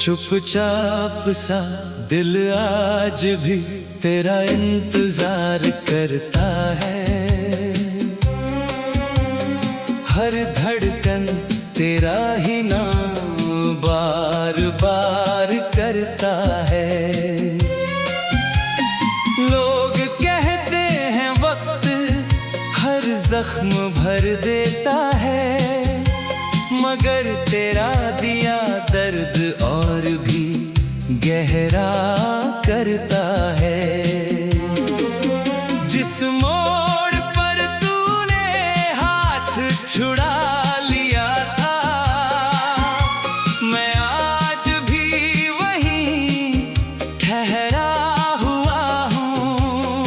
चुपचाप सा दिल आज भी तेरा इंतजार करता है। हर धड़कन तेरा ही नाम बार बार करता है। लोग कहते हैं वक्त हर जख्म भर देता है, मगर तेरा दिया दर्द और भी गहरा करता है। जिस मोड़ पर तूने हाथ छुड़ा लिया था, मैं आज भी वहीं ठहरा हुआ हूँ।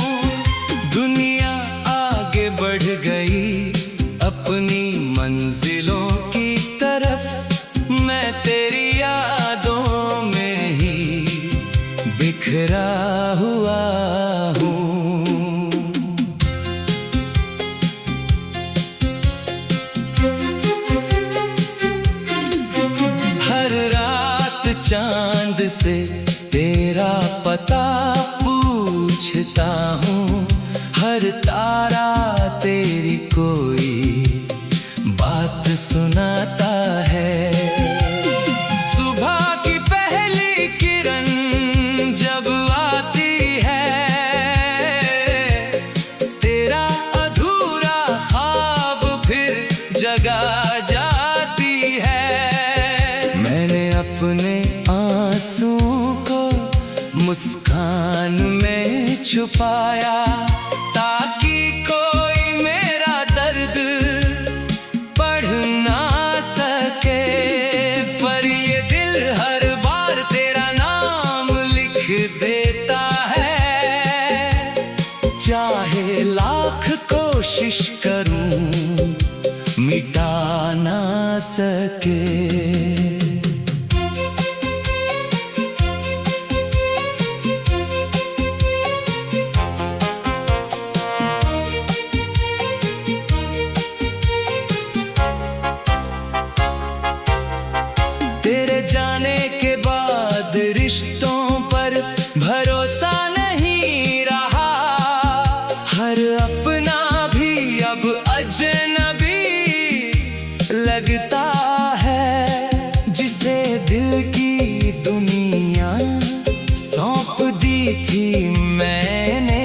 दुनिया आगे बढ़ गई अपनी मंजिलों की तरफ, मैं तेरी यादों में ही बिखरा हुआ हूँ। हर रात चांद से तेरा पता पूछता हूँ, हर तारा तेरी कोई बात सुनाता है। सुबह की पहली किरण जब आती है, तेरा अधूरा ख्वाब फिर जगा जाती है। मैंने अपने आंसुओं को मुस्कान में छुपाया, ताकि कोई मेरा दर्द पढ़ ना सके। पर ये दिल हर बार तेरा नाम लिख देता है, चाहे लाख कोशिश करूं मिटा ना सके। तेरे जाने के बाद रिश्तों पर भरोसा नहीं रहा, हर अपना भी अब अजनबी लगता है। जिसे दिल की दुनिया सौंप दी थी मैंने,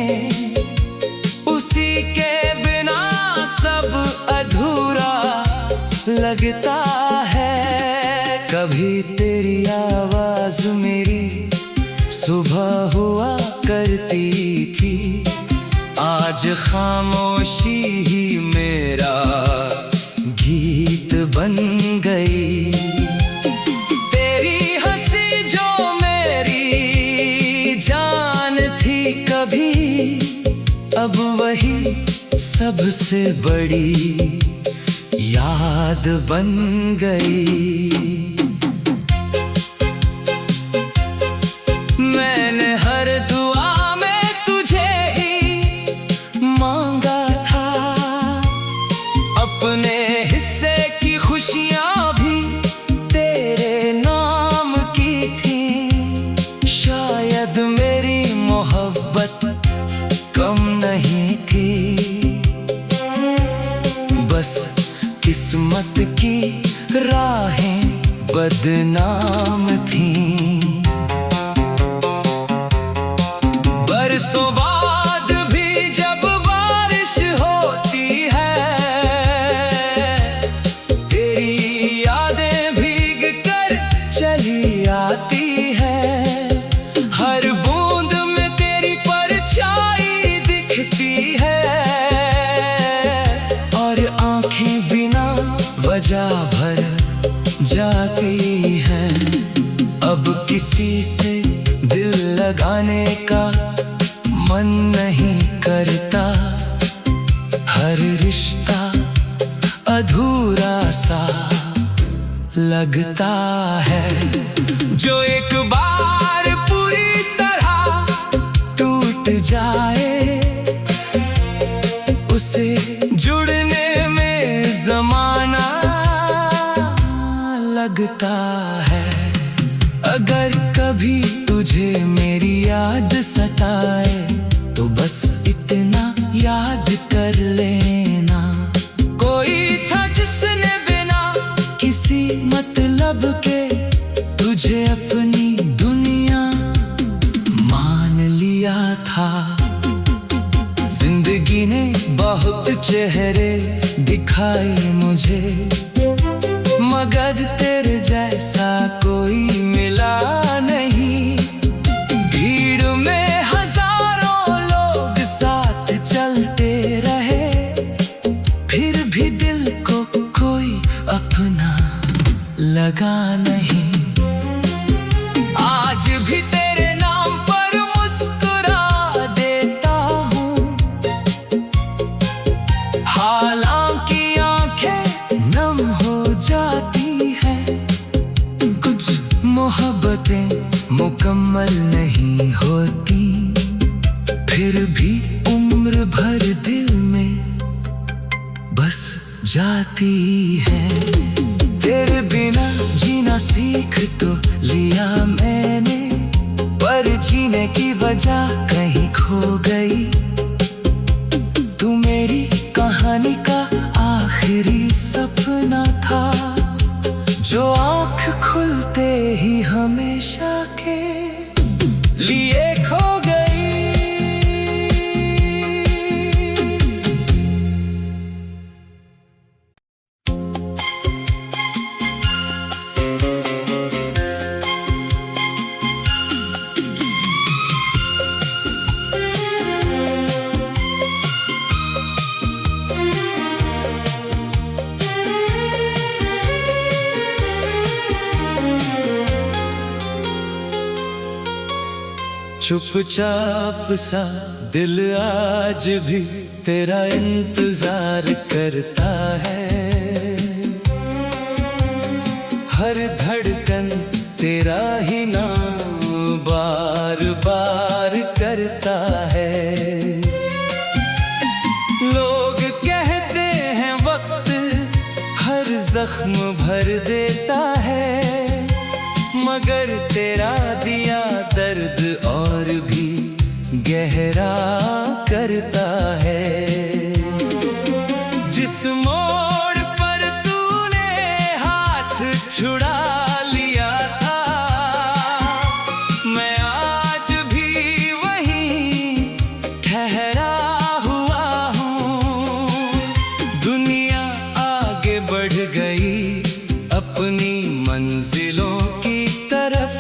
उसी के बिना सब अधूरा लगता है। कभी तेरी आवाज मेरी सुबह हुआ करती थी, आज खामोशी ही मेरा गीत बन गई। तेरी हंसी जो मेरी जान थी कभी, अब वही सबसे बड़ी याद बन गई। मैंने हर दुआ में तुझे ही मांगा था, अपने हिस्से की खुशियां भी तेरे नाम की थी। शायद मेरी मोहब्बत कम नहीं थी, बस किस्मत की राहें बदनाम थीं। बरसों बाद भी जब बारिश होती है, तेरी यादें भीग कर चली आती है। हर बूंद में तेरी परछाई दिखती है, और आंखें बिना वजह भर जाती हैं। अब किसी से दिल लगाने का मन नहीं करता, हर रिश्ता अधूरा सा लगता है। जो एक बार पूरी तरह टूट जाए, उसे जुड़ने में जमाना लगता है। अगर कभी तुझे मेरी याद सताए तो बस इतना याद कर लेना, कोई था जिसने बिना किसी मतलब के तुझे अपनी दुनिया मान लिया था। जिंदगी ने बहुत चेहरे दिखाए मुझे, मगर तेरे जैसा कोई मिला नहीं। भीड़ में हजारों लोग साथ चलते रहे, फिर भी दिल को कोई अपना लगा नहीं। आज भी तेरे नाम पर मुस्कुरा देता हूँ, हालांकि आंखें नम हो जाती हैं। कुछ मोहब्बतें मुकम्मल नहीं होती, फिर भी उम्र भर दिल में बस जाती है। तेरे बिना जीना सीख तो लिया मैंने, पर जीने की वजह कहीं खो गई। तू मेरी कहानी का आखिरी सपना था, जो आँख खुलते ही हमेशा के लिए खो गई। चुपचाप सा दिल आज भी तेरा इंतजार करता है, हर धड़कन तेरा ही नाम बार बार करता है। लोग कहते हैं वक्त हर जख्म भर देता है, मगर तेरा दिया दर्द और भी गहरा करता है। जिस मोड़ पर तूने हाथ छुड़ा लिया था, मैं आज भी वहीं ठहरा हुआ हूँ। दुनिया आगे बढ़ गई अपनी मंजिलों की तरफ,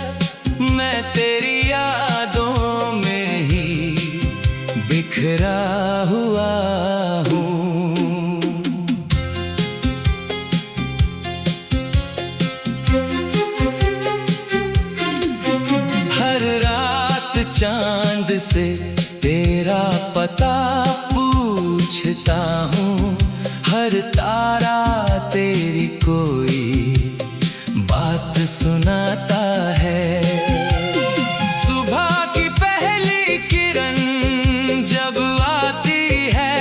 मैं तेरी यादों में ही बिखरा हुआ हूँ। हर रात चांद से तेरा पता पूछता हूँ, हर तारा तेरी कोई बात सुनाता है। सुबह की पहली किरण जब आती है,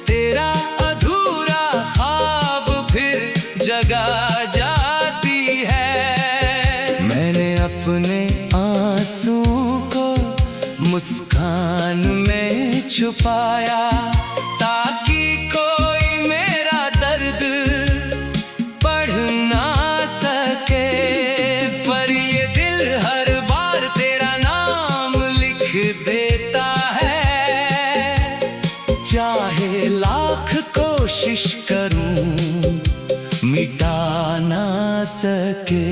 तेरा अधूरा ख्वाब फिर जगा जाती है। मैंने अपने आंसुओं को मुस्कान में छुपाया, ताकि कोई मेरा दर्द पढ़ ना सके। पर ये दिल हर बार तेरा नाम लिख देता है, चाहे लाख कोशिश करूं मिटा ना सके।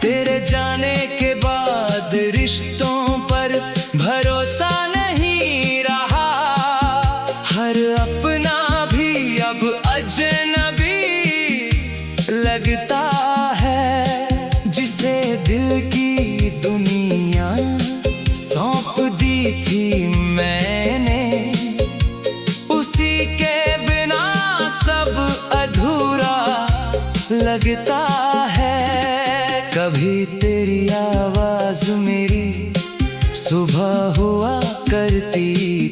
तेरे जाने के बाद रिश्तों पर भरोसा नहीं रहा, हर अपना भी अब अजनबी लगता है। जिसे दिल की दुनिया सौंप दी थी मैंने, उसी के बिना सब अधूरा लगता है।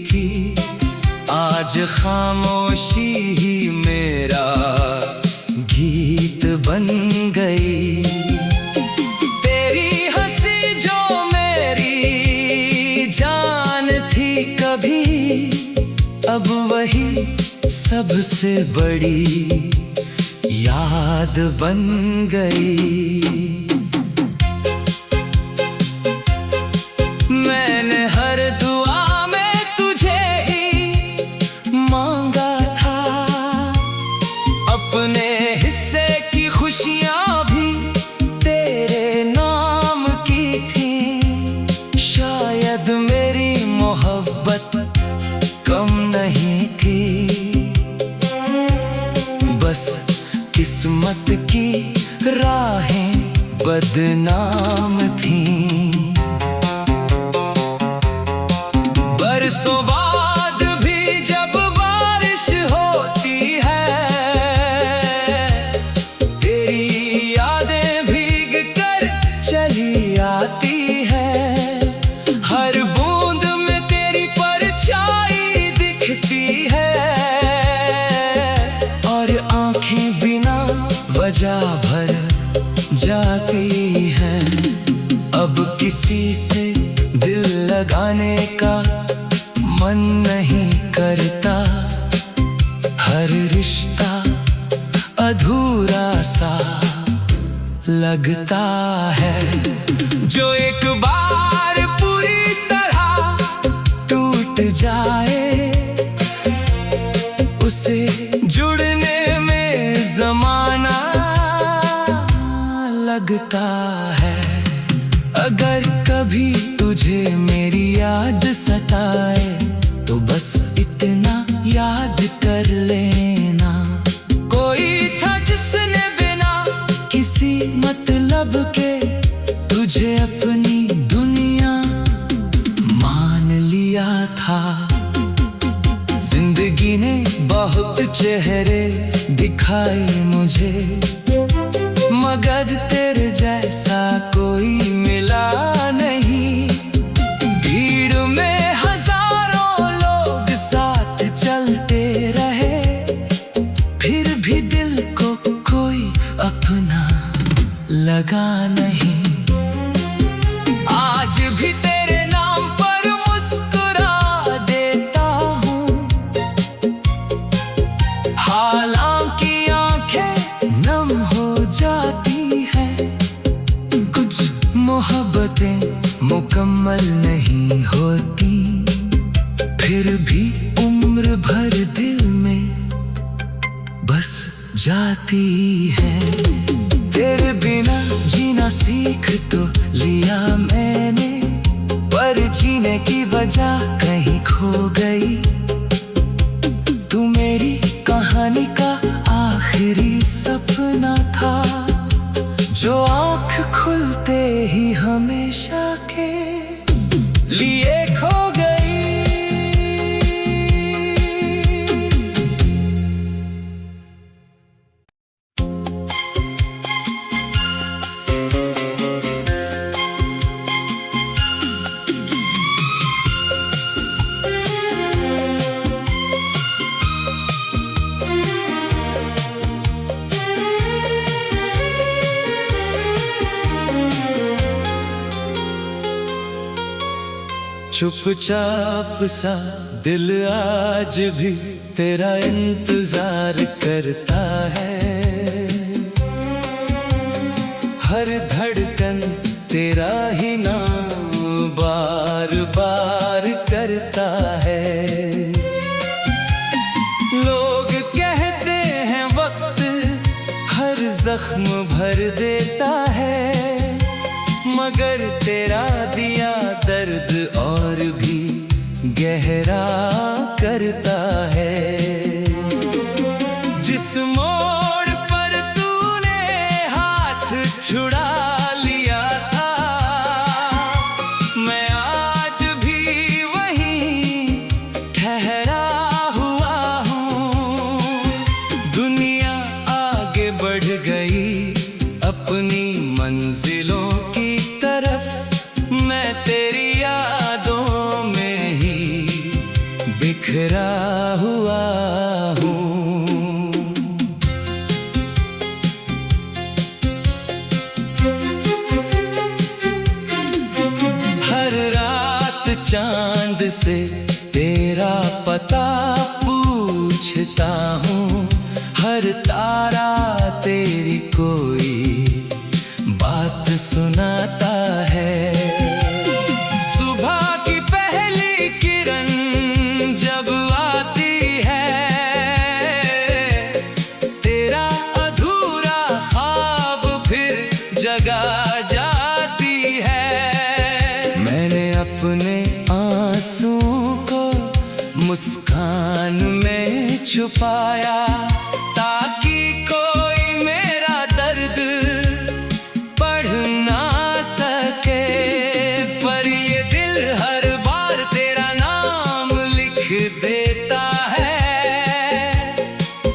थी, आज खामोशी ही मेरा गीत बन गई। तेरी हंसी जो मेरी जान थी कभी, अब वही सबसे बड़ी याद बन गई। मैंने हर दुआ में तुझे ही मांगा था, अपने हिस्से की खुशियां भी तेरे नाम की थी। शायद मेरी मोहब्बत कम नहीं थी, बस किस्मत की राहें बदनाम थीं। बरसों बाद भी जब बारिश होती है, तेरी यादें भीग कर चली आती है। हर बूंद में तेरी परछाई दिखती है, और आंखें बिना वजह भर जाती हैं। अब किसी से दिल लगाने का मन नहीं करता, हर रिश्ता अधूरा सा लगता है। जो एक बार पूरी तरह टूट जाए, उसे जुड़ने में ज़माना लगता है। अगर कभी तुझे मेरी याद सताए, तो बस इतना याद कर लेना, कोई था जिसने बिना किसी मतलब के तुझे अपनी दुनिया मान लिया था। जिंदगी ने बहुत चेहरे दिखाए मुझे, मगर तेरे जैसा कोई मिला नहीं। भीड़ में हजारों लोग साथ चलते रहे, फिर भी दिल को कोई अपना लगा नहीं। आज भी तेरे नाम पर मुस्कुरा देता हूँ, हालांकि आंखें नम हो जाती हैं। कुछ मोहब्बतें मुकम्मल नहीं होती, फिर भी उम्र भर दिल में बस जाती है। तेरे बिना जीना सीख तो लिया मैंने, पर जीने की वजह कहीं खो गई। तू मेरी कहानी का आखिरी सपना था, जो आँख खुलते ही हमेशा के लिए खो गई। चुपचाप सा दिल आज भी तेरा इंतजार करता है, हर धड़कन तेरा ही नाम बार बार करता है। लोग कहते हैं वक्त हर जख्म भर देता है, मगर तेरा दिया दर्द और भी गहरा करता है। जिस मोड़ पर तूने हाथ छुड़ा लिया था, मैं आज भी वहीं ठहरा हुआ हूँ। दुनिया आगे बढ़ गई अपनी मंजिलों की तरफ, मैं तेरी यादों में ही बिखरा हुआ हूँ। हर रात चांद से तेरा पता पूछता हूँ, हर तारा तेरी कोई बात सुनाता है। सुबह की पहली किरण जब आती है, तेरा अधूरा ख्वाब फिर जगा जाती है। मैंने अपने आंसुओं को मुस्कान में छुपाया, ताकि कोई मेरा दर्द पढ़ ना सके। पर ये दिल हर बार तेरा नाम लिख देता है,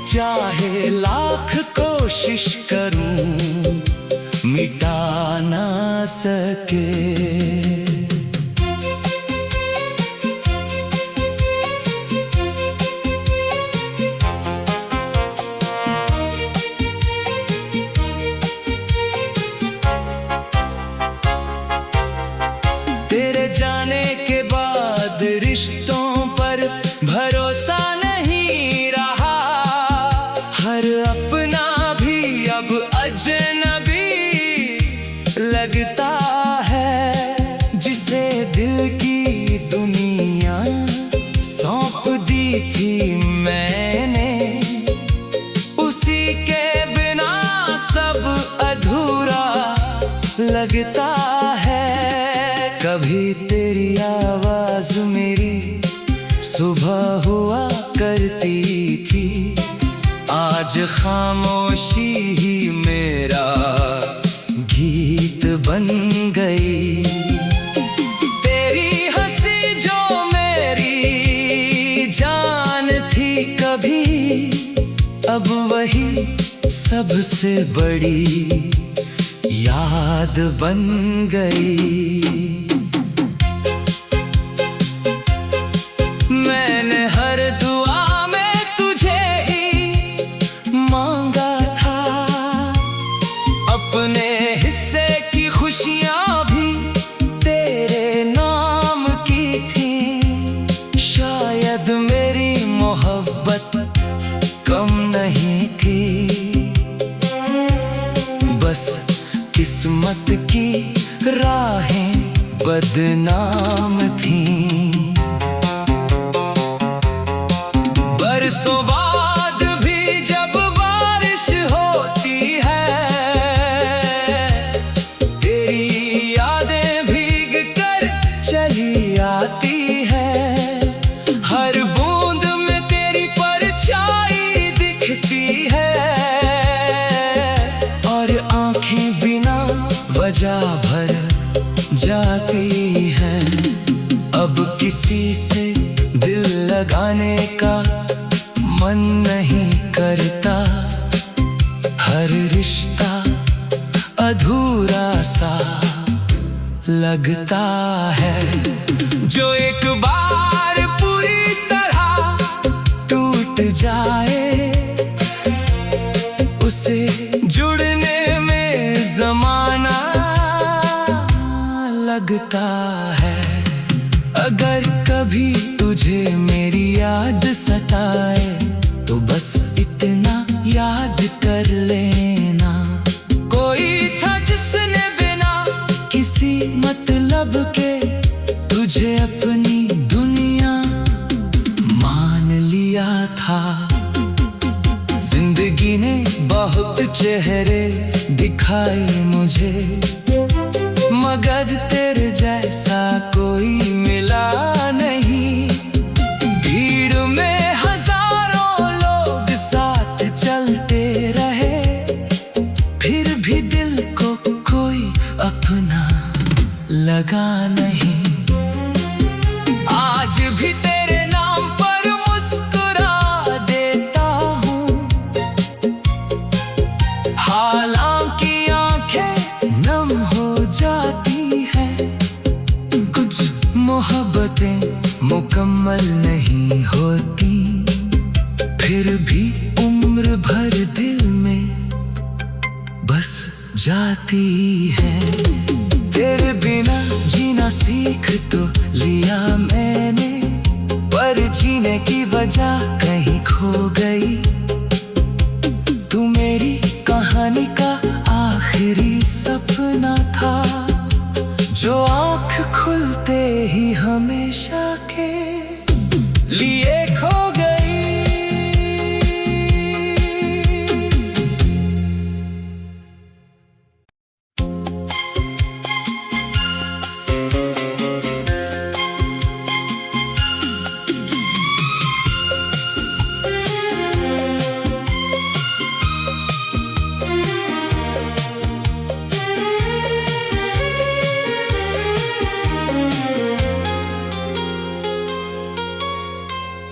चाहे लाख कोशिश करूं मिटा ना सके। तेरे जाने के बाद रिश्तों पर भरोसा नहीं रहा, हर अपना भी अब अजनबी लगता है। जिसे दिल की दुनिया सौंप दी थी मैंने, उसी के बिना सब अधूरा लगता है। कभी तेरी आवाज मेरी सुबह हुआ करती थी, आज खामोशी ही मेरा गीत बन गई। तेरी हंसी जो मेरी जान थी कभी, अब वही सबसे बड़ी याद बन गई। मैंने हर दुआ में तुझे ही मांगा था, अपने हिस्से की खुशियां भी तेरे नाम की थी। शायद मेरी मोहब्बत कम नहीं थी, बस किस्मत की राहें बदनाम थीं। बरसों बाद भी जब बारिश होती है, तेरी यादें भीग कर चली आती है। हर बूंद में तेरी परछाई दिखती है, और आंखें बिना वजह भर जाती हैं। अब किसी से दिल लगाने का मन नहीं करता, हर रिश्ता अधूरा सा लगता है। जो एक बार पूरी तरह टूट जाए, उसे जुड़ने में ज़माना लगता है। अगर कभी तुझे मेरी याद सताए, तो बस इतना याद कर लेना, कोई था जिसने बिना किसी मतलब के तुझे अपनी दुनिया मान लिया था। जिंदगी ने बहुत चेहरे दिखाए मुझे, मगर तेरे जैसा कोई मिला नहीं। भीड़ में हजारों लोग साथ चलते रहे, फिर भी दिल को कोई अपना लगा नहीं। आज भी तेरे नाम पर मुस्कुरा देता हूँ, हालांकि आंखें नम नहीं होती, फिर भी उम्र भर दिल में बस जाती है। तेरे बिना जीना सीख तो लिया मैंने, पर जीने की वजह कहीं खो गई। तू मेरी कहानी का आखिरी सपना था, जो आँख खुलते ही हमेशा के लिए खो गई।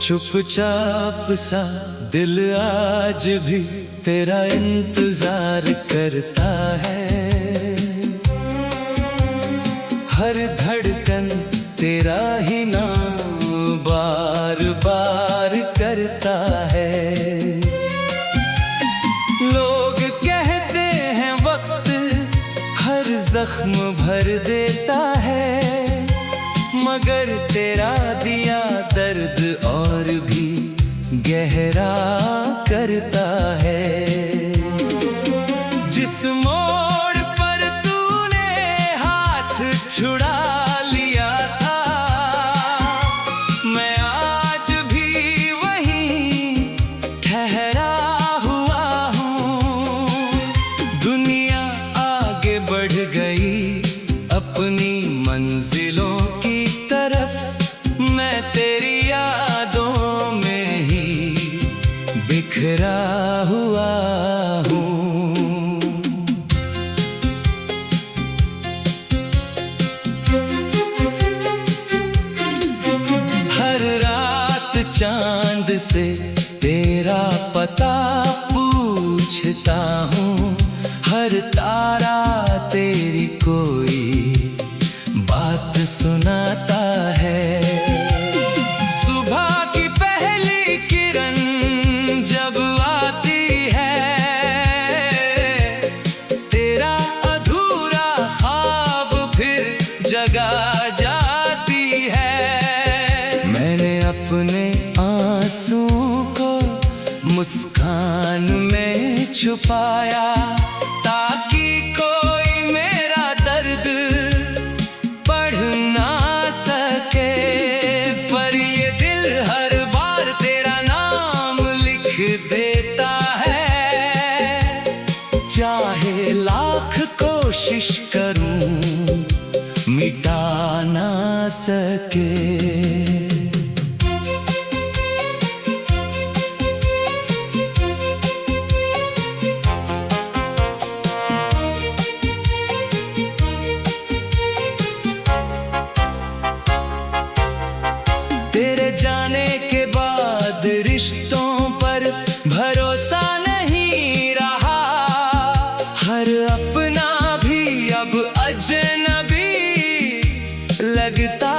चुपचाप सा दिल आज भी तेरा इंतजार करता है। हर धड़कन तेरा ही नाम बार बार करता है। लोग कहते हैं वक्त हर जख्म भर देता है, मगर तेरा दिया दर्द और भी गहरा करता है। जिस मोड़ पर तूने हाथ छुड़ा लिया था, मैं आज भी वहीं ठहरा हुआ हूँ। दुनिया आगे बढ़ गई अपनी मंजिलों की तरफ, मैं तेरी यादों में ही बिखरा हुआ हूँ। हर रात चांद से तेरा पता पूछता हूँ, हर तारा तेरी कोई बात सुनाता है। सुबह की पहली किरण जब आती है, तेरा अधूरा ख्वाब फिर जगा जाती है। मैंने अपने आंसुओं को मुस्कान में छुपाया, ताकि कोई मेरा दर्द पढ़ ना सके। पर ये दिल हर बार तेरा नाम लिख देता है, चाहे लाख कोशिश करूं मिटा ना सके। तेरे जाने के बाद रिश्तों पर भरोसा नहीं रहा, हर अपना भी अब अजनबी लगता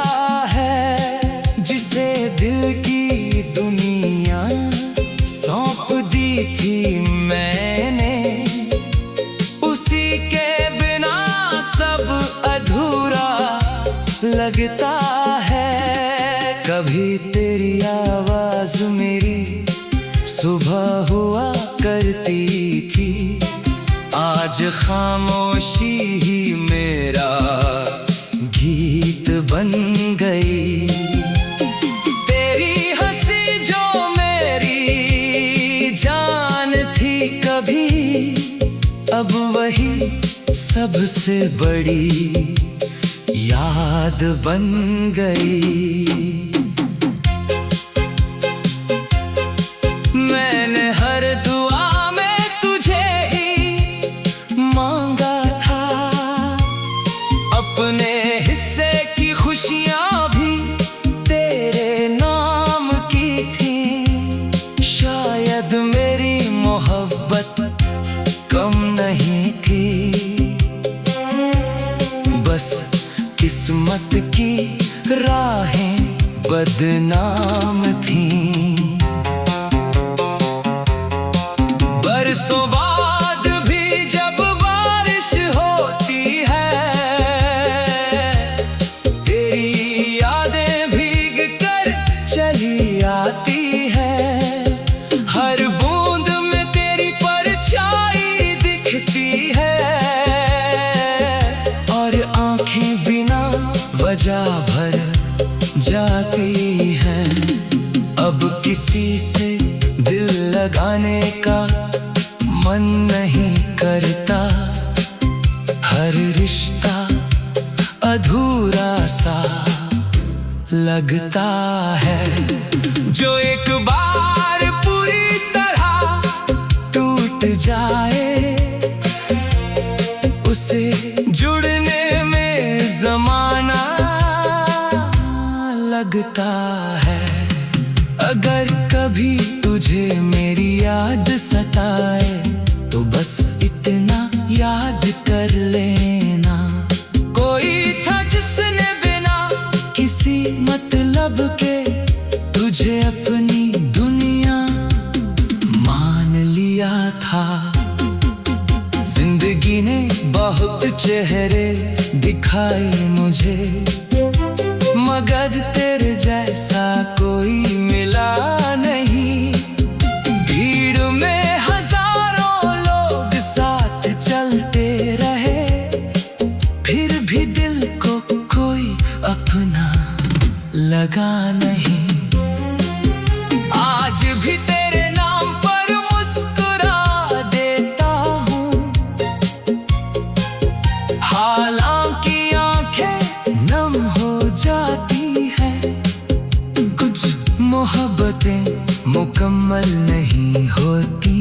है। जिसे दिल की दुनिया सौंप दी थी मैंने, उसी के बिना सब अधूरा लगता है। कभी तेरी आवाज मेरी सुबह हुआ करती थी, आज खामोशी ही मेरा गीत बन गई। तेरी हंसी जो मेरी जान थी कभी, अब वही सबसे बड़ी याद बन गई। मैंने हर दुआ में तुझे ही मांगा था, अपने हिस्से की खुशियां भी तेरे नाम की थी। शायद मेरी मोहब्बत कम नहीं थी, बस किस्मत की राहें बदनाम थी। किसी से दिल लगाने का मन नहीं करता। हर रिश्ता अधूरा सा लगता है। जो एक बार पूरी तरह टूट जाए, उसे जुड़ने में ज़माना लगता है। अगर कभी तुझे मेरी याद सताए, तो बस इतना याद कर लेना, कोई था जिसने बिना किसी मतलब के तुझे अपनी दुनिया मान लिया था। जिंदगी ने बहुत चेहरे दिखाए मुझे, मगर तेरे जैसा कोई मिला नहीं। भीड़ में हजारों लोग साथ चलते रहे, फिर भी दिल को कोई अपना लगा नहीं। आज भी तेरे नाम पर मुस्कुरा देता हूँ, हालांकि आंखें नम हो जाती है। कुछ मोहब्बतें मुकम्मल नहीं होती,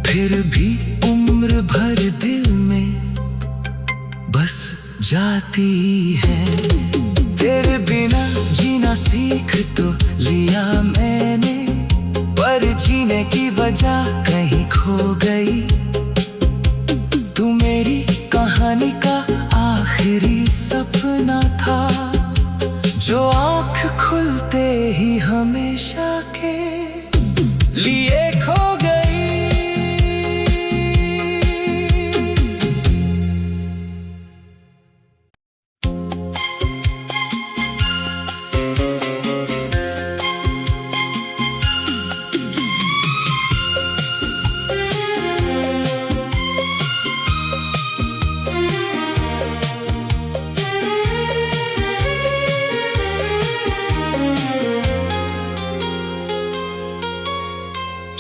फिर भी उम्र भर दिल में बस जाती है। तेरे बिना जीना सीख तो लिया मैंने, पर जीने की वजह कहीं खो गई। तू मेरी कहानी का आखिरी सपना था, जो आँख खुलते ही हमेशा के लिए खो गई।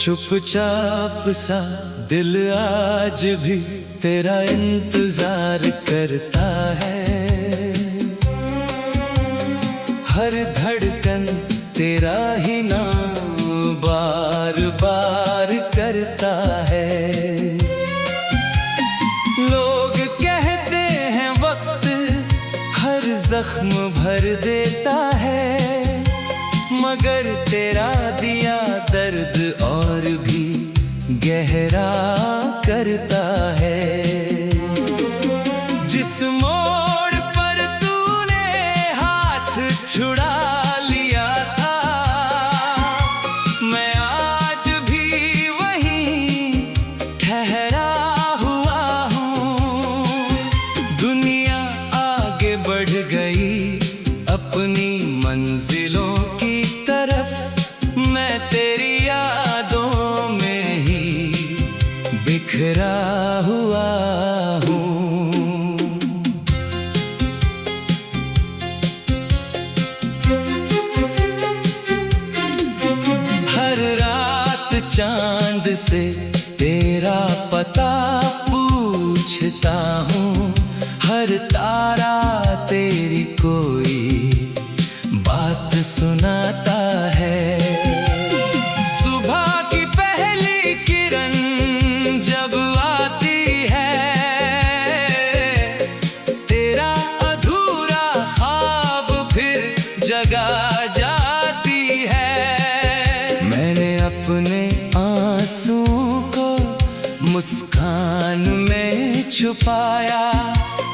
चुपचाप सा दिल आज भी तेरा इंतजार करता है। हर धड़कन तेरा ही नाम बार बार करता है। लोग कहते हैं वक्त हर जख्म भर देता है, मगर तेरा दिया दर्द और भी गहरा करता है। जिस मोड़ पर तूने हाथ छुड़ा लिया था, मैं आज भी वहीं ठहरा हुआ हूँ। दुनिया आगे बढ़ गई अपनी मंजिलों की तरफ, मैं तेरी यादों में ही बिखरा हुआ हूँ। हर रात चांद से तेरा पता पूछता हूँ, हर तारा तेरी कोई बात सुनाता है। सुबह की पहली किरण जब आती है, तेरा अधूरा ख्वाब फिर जगा जाती है। मैंने अपने आंसुओं को मुस्कान में छुपाया,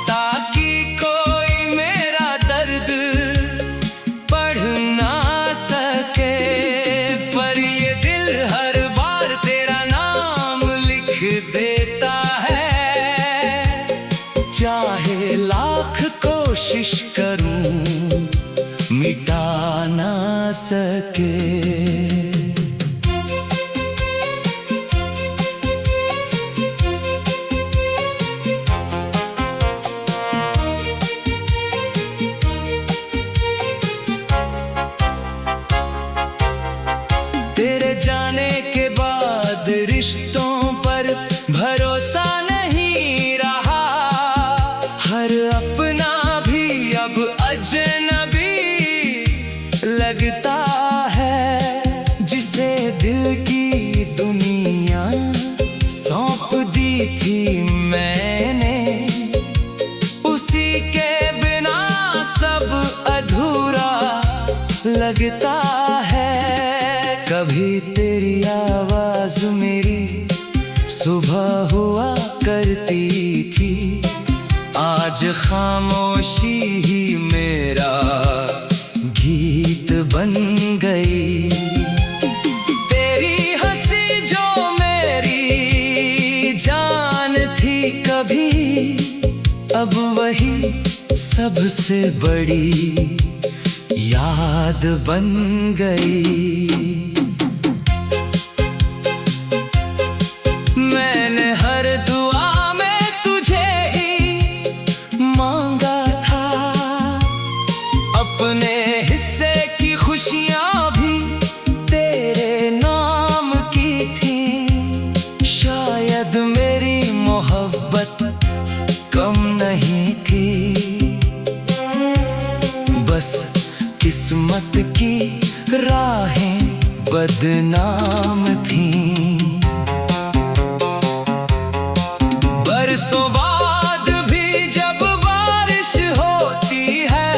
ताकि कोई मेरा दर्द पढ़ ना सके। पर ये दिल हर बार तेरा नाम लिख देता है, चाहे लाख कोशिश करूं मिटा ना सके। तेरे जाने के बाद रिश्तों पर भरोसा नहीं रहा। हर अपना भी अब अजनबी लगता है। जिसे दिल की दुनिया सौंप दी थी मैंने, उसी के बिना सब अधूरा लगता है। कभी तेरी आवाज मेरी सुबह हुआ करती थी, आज खामोशी ही मेरा गीत बन गई। तेरी हंसी जो मेरी जान थी कभी, अब वही सबसे बड़ी याद बन गई। मैंने हर दुआ में तुझे ही मांगा था, अपने हिस्से की खुशियां भी तेरे नाम की थी। शायद मेरी मोहब्बत कम नहीं थी, बस किस्मत की राहें बदनाम थीं। बरसों बाद भी जब बारिश होती है,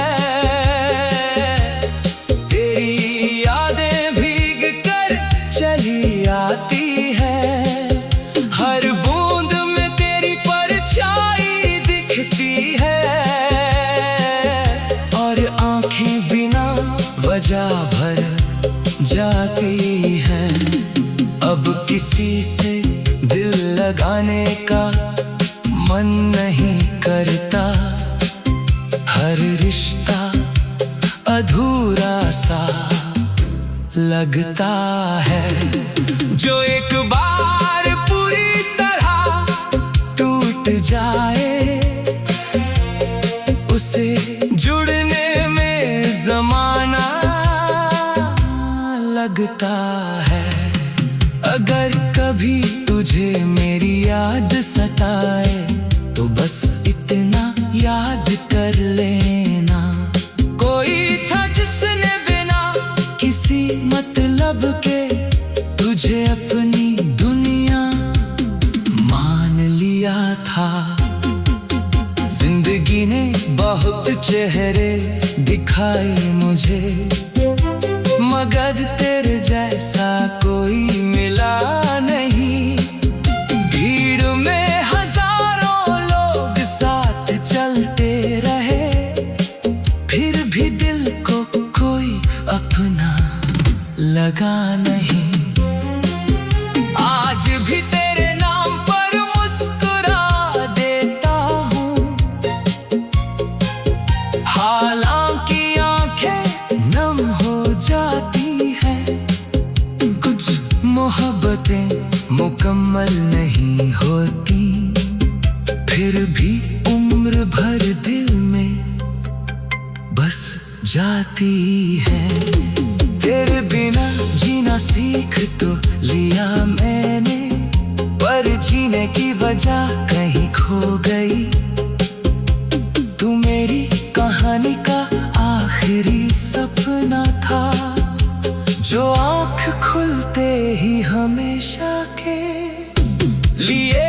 तेरी यादें भीग कर चली आती है। हर बूंद में तेरी परछाई दिखती है, और आंखें बिना वजह भर जाती है। अब किसी से दिल लगाने का मन नहीं करता, हर रिश्ता अधूरा सा लगता है। जो एक बार पूरी तरह टूट जाए, उसे जुड़ने में ज़माना लगता है। अगर कभी तुझे मेरी याद सताए, तो बस इतना याद कर लेना, कोई था जिसने बिना किसी मतलब के तुझे अपनी दुनिया मान लिया था। जिंदगी ने बहुत चेहरे दिखाए मुझे, मगर तेरे जैसा कोई मिला नहीं। भीड़ में हजारों लोग साथ चलते रहे, फिर भी दिल को कोई अपना लगा नहीं। आज भी तेरे नाम पर मुस्कुरा देता हूँ, हालांकि आंखें नम हो जाती है। कुछ मोहब्बतें मुकम्मल नहीं होती, फिर भी उम्र भर दिल में बस जाती है। तेरे बिना जीना सीख तो लिया मैंने, पर जीने की वजह कहीं खो गई। तू मेरी कहानी का आखिरी सपना था, जो आँख खुलते ही हमेशा के लिए